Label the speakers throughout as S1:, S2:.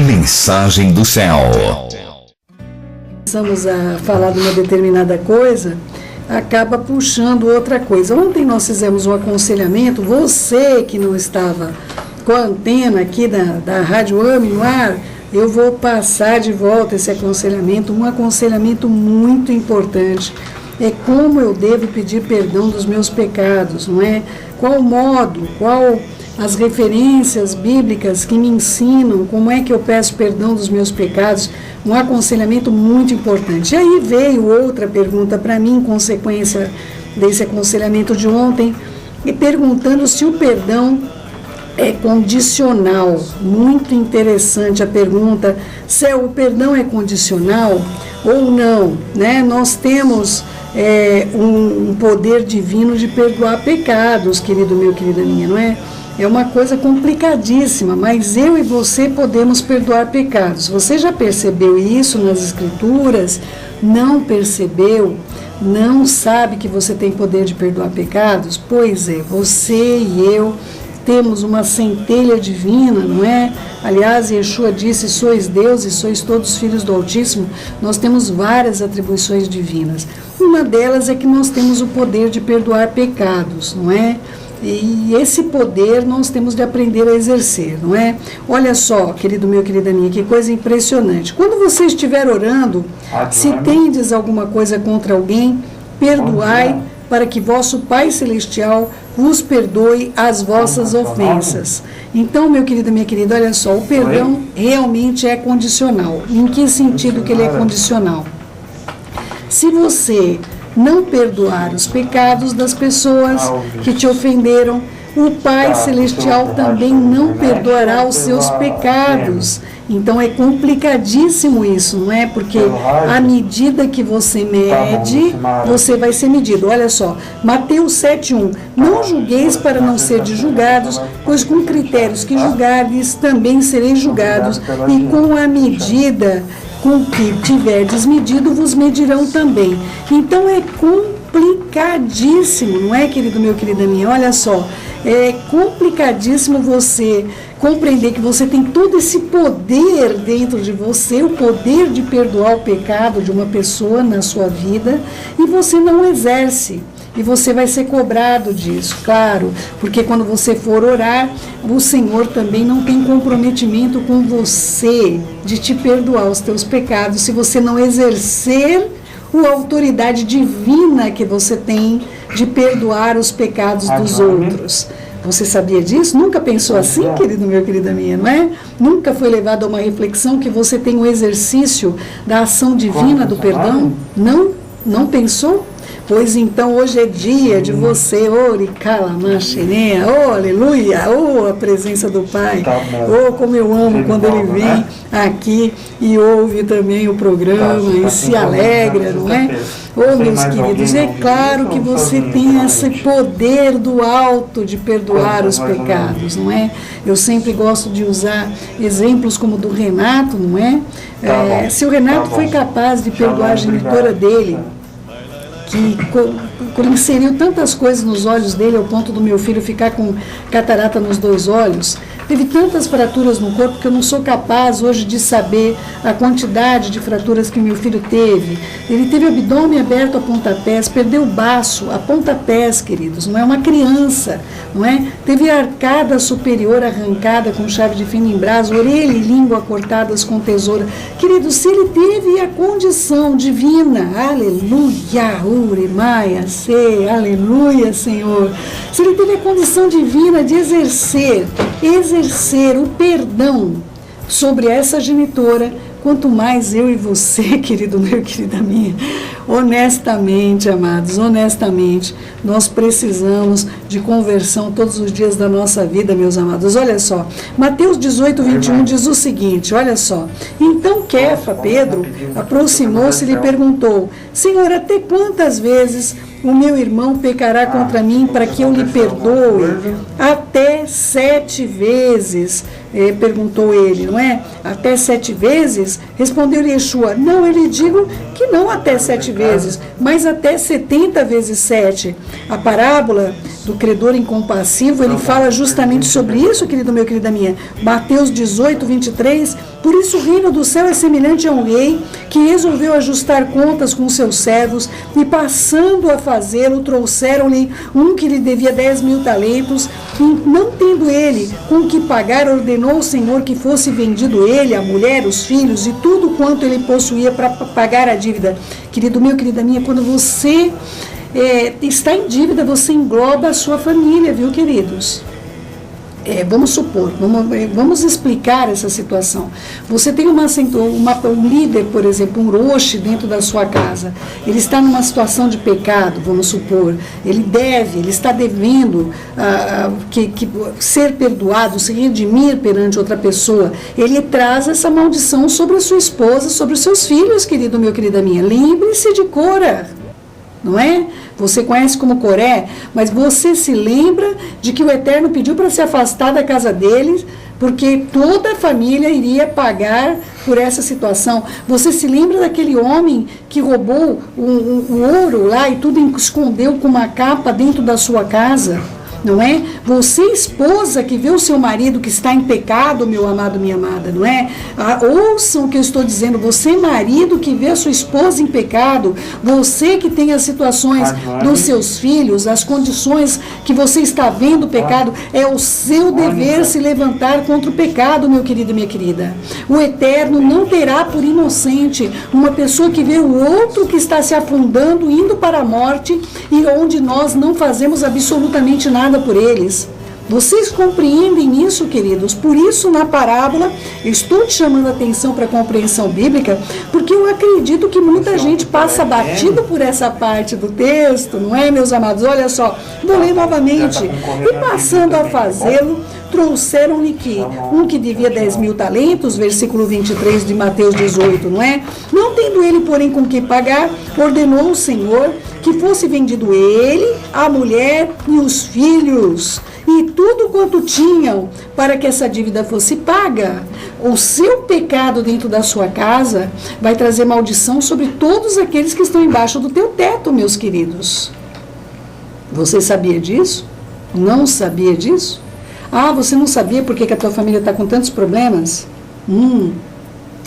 S1: Mensagem do céu.
S2: Começamos a falar de uma determinada coisa, acaba puxando outra coisa. Ontem nós fizemos um aconselhamento, você que não estava com a antena aqui da Rádio AME no ar, eu vou passar de volta esse aconselhamento, um aconselhamento muito importante. É como eu devo pedir perdão dos meus pecados, não é? Qual o modo, qual as referências bíblicas que me ensinam como é que eu peço perdão dos meus pecados, um aconselhamento muito importante. E aí veio outra pergunta para mim, em consequência desse aconselhamento de ontem, e perguntando se o perdão é condicional. Muito interessante a pergunta, se o perdão é condicional ou não, né? Nós temos um poder divino de perdoar pecados, querido meu, querida minha, não é? É uma coisa complicadíssima, mas eu e você podemos perdoar pecados. Você já percebeu isso nas Escrituras? Não percebeu? Não sabe que você tem poder de perdoar pecados? Pois é, você e eu temos uma centelha divina, não é? Aliás, Yeshua disse, sois Deus e sois todos filhos do Altíssimo. Nós temos várias atribuições divinas. Uma delas é que nós temos o poder de perdoar pecados, não é? E esse poder nós temos de aprender a exercer, não é? Olha só, querido meu, querida minha, que coisa impressionante. Quando você estiver orando, se tendes alguma coisa contra alguém, perdoai, para que vosso Pai Celestial vos perdoe as vossas ofensas. Então, meu querido, minha querida, olha só, o perdão realmente é condicional. Em que sentido que ele é condicional? Se você não perdoar os pecados das pessoas que te ofenderam, o Pai Celestial também não perdoará os seus pecados. Então é complicadíssimo isso, não é? Porque à medida que você mede, você vai ser medido. Olha só, Mateus 7,1: não julgueis para não serdes julgados, pois com critérios que julgardes também sereis julgados, e com a medida com que tiverdes medido, vos medirão também. Então é complicadíssimo, não é, querido meu, querida minha? Olha só, é complicadíssimo você compreender que você tem todo esse poder dentro de você, o poder de perdoar o pecado de uma pessoa na sua vida, e você não exerce. E você vai ser cobrado disso, claro, porque quando você for orar, o Senhor também não tem comprometimento com você de te perdoar os teus pecados, se você não exercer a autoridade divina que você tem de perdoar os pecados dos outros. Você sabia disso? Nunca pensou assim, querido meu, querida minha, não é? Nunca foi levado a uma reflexão que você tem um exercício da ação divina do perdão? Não pensou? Pois então hoje é dia de você, aleluia, a presença do Pai, como eu amo quando Ele vem aqui e ouve também o programa e se alegra, não é? Meus queridos, é claro que você tem esse poder do alto de perdoar os pecados, não é? Eu sempre gosto de usar exemplos como o do Renato, não é? Se o Renato foi capaz de perdoar a genitora dele, que inseriu tantas coisas nos olhos dele ao ponto do meu filho ficar com catarata nos 2 olhos, teve tantas fraturas no corpo que eu não sou capaz hoje de saber a quantidade de fraturas que meu filho teve. Ele teve o abdômen aberto a pontapés, perdeu o baço a pontapés, queridos, não é uma criança, não é? Teve a arcada superior arrancada com chave de fino em brasa, orelha e língua cortadas com tesoura. Queridos, se ele teve a condição divina, aleluia, uremaia, aleluia, Senhor, se ele teve a condição divina de exercer o perdão sobre essa genitora, quanto mais eu e você, querido meu, querida minha. Honestamente, amados, honestamente, nós precisamos de conversão todos os dias da nossa vida, meus amados. Olha só, Mateus 18:21 diz o seguinte, olha só: então Kefa, Pedro, aproximou-se e lhe perguntou: Senhor, até quantas vezes o meu irmão pecará contra mim para que eu lhe perdoe? Até 7 vezes, perguntou ele, não é? Até 7 vezes? Respondeu Yeshua: não, eu lhe digo que não até 7 vezes, mas até 70 vezes 7. A parábola do credor incompassivo, ele fala justamente sobre isso, querido meu, querida minha. Mateus 18, 23. Por isso o reino do céu é semelhante a um rei que resolveu ajustar contas com seus servos e, passando a fazê-lo, trouxeram-lhe um que lhe devia 10.000 talentos. E, não tendo ele com que pagar, ordenou o Senhor que fosse vendido ele, a mulher, os filhos e tudo quanto ele possuía para pagar a dívida. Querido meu, querida minha, quando você está em dívida, você engloba a sua família, viu, queridos? Vamos supor, vamos explicar essa situação. Você tem um líder, por exemplo, um roche dentro da sua casa. Ele está numa situação de pecado, vamos supor. Ele está devendo ser perdoado, se redimir perante outra pessoa. Ele traz essa maldição sobre a sua esposa, sobre os seus filhos, querido meu, querida minha. Lembre-se de Cora, não é? Você conhece como Coré, mas você se lembra de que o Eterno pediu para se afastar da casa deles, porque toda a família iria pagar por essa situação. Você se lembra daquele homem que roubou o ouro lá e tudo escondeu com uma capa dentro da sua casa? Não é? Você, esposa, que vê o seu marido que está em pecado, meu amado, minha amada, não é? Ouçam o que eu estou dizendo. Você, marido, que vê a sua esposa em pecado, você que tem as situações dos seus filhos, as condições que você está vendo o pecado, é o seu dever se levantar contra o pecado, meu querido e minha querida. O Eterno não terá por inocente uma pessoa que vê o outro que está se afundando, indo para a morte, e onde nós não fazemos absolutamente nada por eles. Vocês compreendem isso, queridos? Por isso, na parábola, eu estou te chamando a atenção para a compreensão bíblica, porque eu acredito que muita gente passa batido por essa parte do texto, não é, meus amados? Olha só, vou ler novamente. E passando a fazê-lo, trouxeram-lhe um que devia 10.000 talentos, versículo 23 de Mateus 18, não é? Não tendo ele, porém, com que pagar, ordenou o Senhor que fosse vendido ele, a mulher e os filhos, e tudo quanto tinham, para que essa dívida fosse paga. O seu pecado dentro da sua casa vai trazer maldição sobre todos aqueles que estão embaixo do teu teto, meus queridos. Você sabia disso? Não sabia disso? Ah, você não sabia porque que a tua família está com tantos problemas?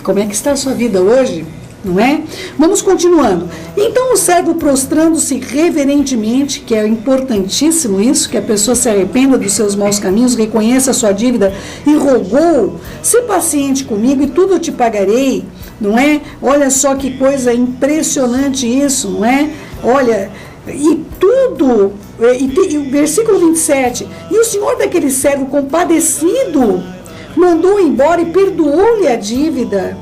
S2: Como é que está a sua vida hoje? Não é? Vamos continuando. Então o servo, prostrando-se reverentemente, que é importantíssimo isso, que a pessoa se arrependa dos seus maus caminhos, reconheça a sua dívida e rogou: se paciente comigo e tudo eu te pagarei, não é? Olha só que coisa impressionante isso, não é? Olha, e tudo, e o versículo 27, e o senhor daquele servo, compadecido, mandou embora e perdoou-lhe a dívida.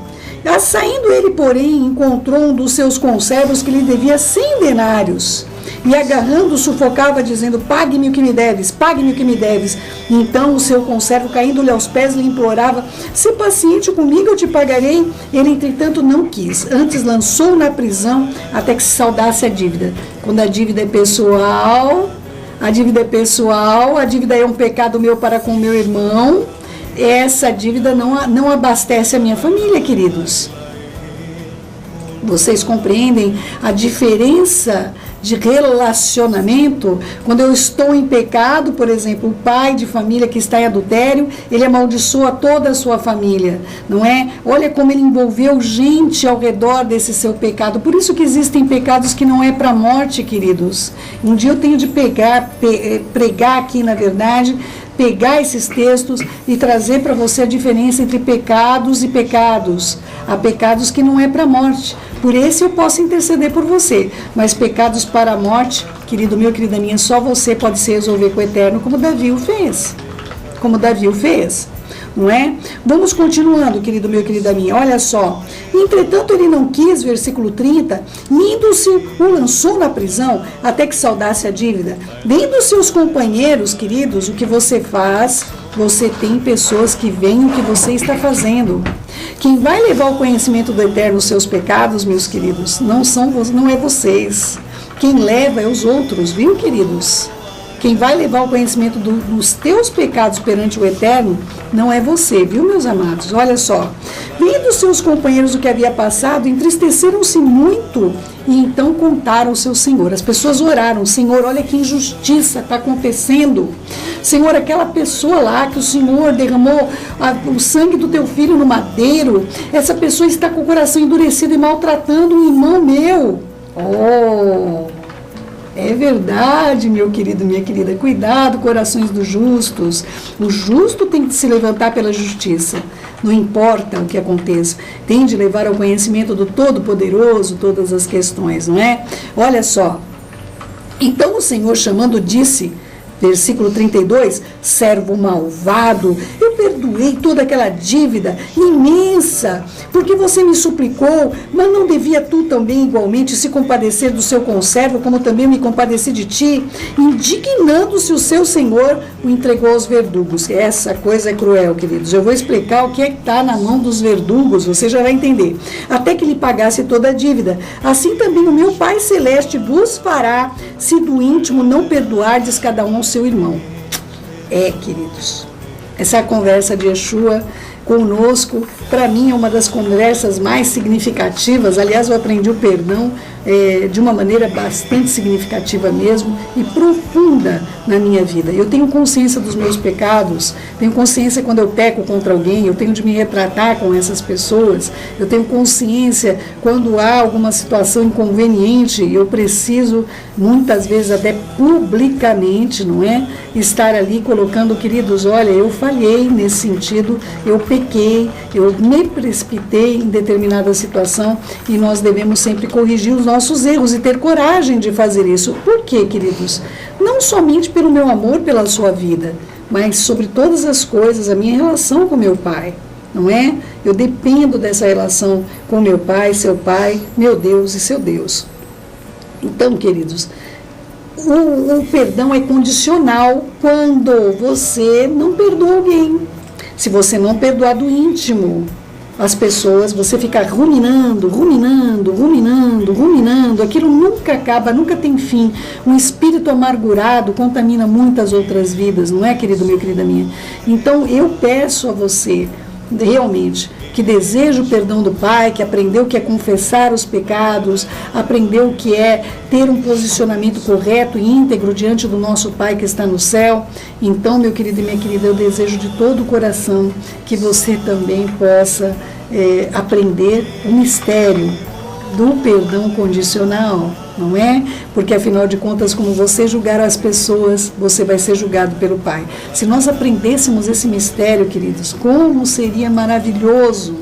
S2: Saindo ele, porém, encontrou um dos seus conservos que lhe devia 100 denários. E agarrando, sufocava, dizendo: pague-me o que me deves, pague-me o que me deves. Então o seu conservo, caindo-lhe aos pés, lhe implorava: se paciente comigo, eu te pagarei. Ele, entretanto, não quis. Antes lançou na prisão até que se saldasse a dívida. Quando a dívida é pessoal, a dívida é um pecado meu para com o meu irmão, essa dívida não abastece a minha família, queridos. Vocês compreendem a diferença de relacionamento? Quando eu estou em pecado, por exemplo, o pai de família que está em adultério, ele amaldiçoa toda a sua família, não é? Olha como ele envolveu gente ao redor desse seu pecado. Por isso que existem pecados que não é para a morte, queridos. Um dia eu tenho de pregar aqui, na verdade, pegar esses textos e trazer para você a diferença entre pecados e pecados. Há pecados que não é para a morte. Por esse eu posso interceder por você. Mas pecados para a morte, querido meu, querida minha, só você pode se resolver com o Eterno, como Davi o fez. Não é? Vamos continuando, querido meu, querida minha. Olha só. Entretanto, ele não quis, versículo 30, indo-se, o lançou na prisão até que saldasse a dívida. Vendo seus companheiros, queridos, o que você faz, você tem pessoas que veem o que você está fazendo. Quem vai levar o conhecimento do Eterno os seus pecados, meus queridos, não é vocês. Quem leva é os outros, viu, queridos? Quem vai levar o conhecimento dos teus pecados perante o Eterno não é você, viu, meus amados? Olha só. Vendo seus companheiros o que havia passado, entristeceram-se muito E então contaram ao seu Senhor. As pessoas oraram: Senhor, olha que injustiça está acontecendo. Senhor, aquela pessoa lá que o Senhor derramou o sangue do teu filho no madeiro, essa pessoa está com o coração endurecido e maltratando um irmão meu. Oh, é verdade, meu querido, minha querida. Cuidado, corações dos justos. O justo tem que se levantar pela justiça. Não importa o que aconteça. Tem de levar ao conhecimento do Todo-Poderoso todas as questões, não é? Olha só. Então o Senhor, chamando, disse, versículo 32, servo malvado, eu perdoei toda aquela dívida imensa, porque você me suplicou, mas não devia tu também igualmente se compadecer do seu conservo, como também me compadeci de ti? Indignando-se o seu Senhor, o entregou aos verdugos. Essa coisa é cruel, queridos. Eu vou explicar o que é que está na mão dos verdugos, você já vai entender. Até que lhe pagasse toda a dívida. Assim também o meu Pai Celeste vos fará, se do íntimo não perdoardes cada um seu irmão. Queridos, essa é a conversa de Yeshua conosco. Para mim é uma das conversas mais significativas. Aliás, eu aprendi o perdão de uma maneira bastante significativa mesmo e profunda na minha vida. Eu tenho consciência dos meus pecados, tenho consciência quando eu peco contra alguém, eu tenho de me retratar com essas pessoas, eu tenho consciência quando há alguma situação inconveniente e eu preciso, muitas vezes até publicamente, não é? Estar ali colocando, queridos, olha, eu falhei nesse sentido, eu pequei, eu me precipitei em determinada situação e nós devemos sempre corrigir os nossos erros e ter coragem de fazer isso. Por quê, queridos? Não somente pelo meu amor pela sua vida, mas sobre todas as coisas, a minha relação com meu Pai, não é? Eu dependo dessa relação com meu Pai, seu Pai, meu Deus e seu Deus. Então, queridos, o perdão é condicional quando você não perdoa alguém. Se você não perdoar do íntimo as pessoas, você fica ruminando, aquilo nunca acaba, nunca tem fim. Um espírito amargurado contamina muitas outras vidas, não é, querido meu, querida minha? Então eu peço a você, realmente, que deseja o perdão do Pai, que aprendeu o que é confessar os pecados, aprendeu o que é ter um posicionamento correto e íntegro diante do nosso Pai que está no céu. Então, meu querido e minha querida, eu desejo de todo o coração que você também possa aprender o mistério do perdão condicional, não é? Porque, afinal de contas, como você julgar as pessoas, você vai ser julgado pelo Pai. Se nós aprendêssemos esse mistério, queridos, como seria maravilhoso,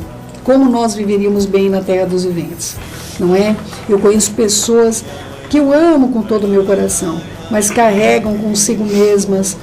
S2: como nós viveríamos bem na terra dos viventes, não é? Eu conheço pessoas que eu amo com todo o meu coração, mas carregam consigo mesmas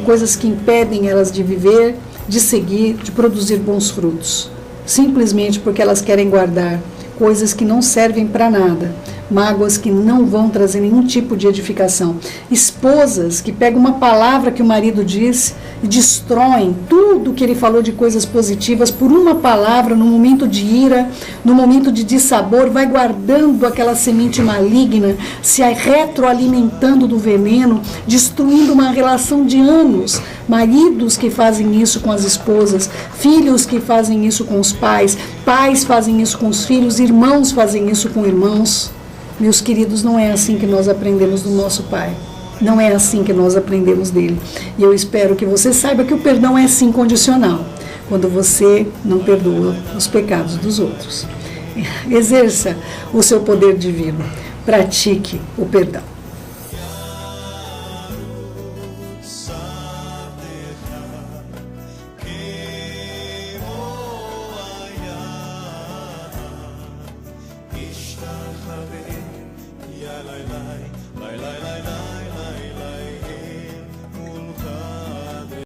S2: coisas que impedem elas de viver, de seguir, de produzir bons frutos, simplesmente porque elas querem guardar coisas que não servem para nada, mágoas que não vão trazer nenhum tipo de edificação, esposas que pegam uma palavra que o marido disse e destroem tudo que ele falou de coisas positivas por uma palavra, no momento de ira, no momento de dissabor, vai guardando aquela semente maligna, se retroalimentando do veneno, destruindo uma relação de anos. Maridos que fazem isso com as esposas, filhos que fazem isso com os pais, pais fazem isso com os filhos, irmãos fazem isso com irmãos. Meus queridos, não é assim que nós aprendemos do nosso Pai. Não é assim que nós aprendemos dele. E eu espero que você saiba que o perdão é sim condicional, quando você não perdoa os pecados dos outros. Exerça o seu poder divino. Pratique o perdão.
S3: Ishtar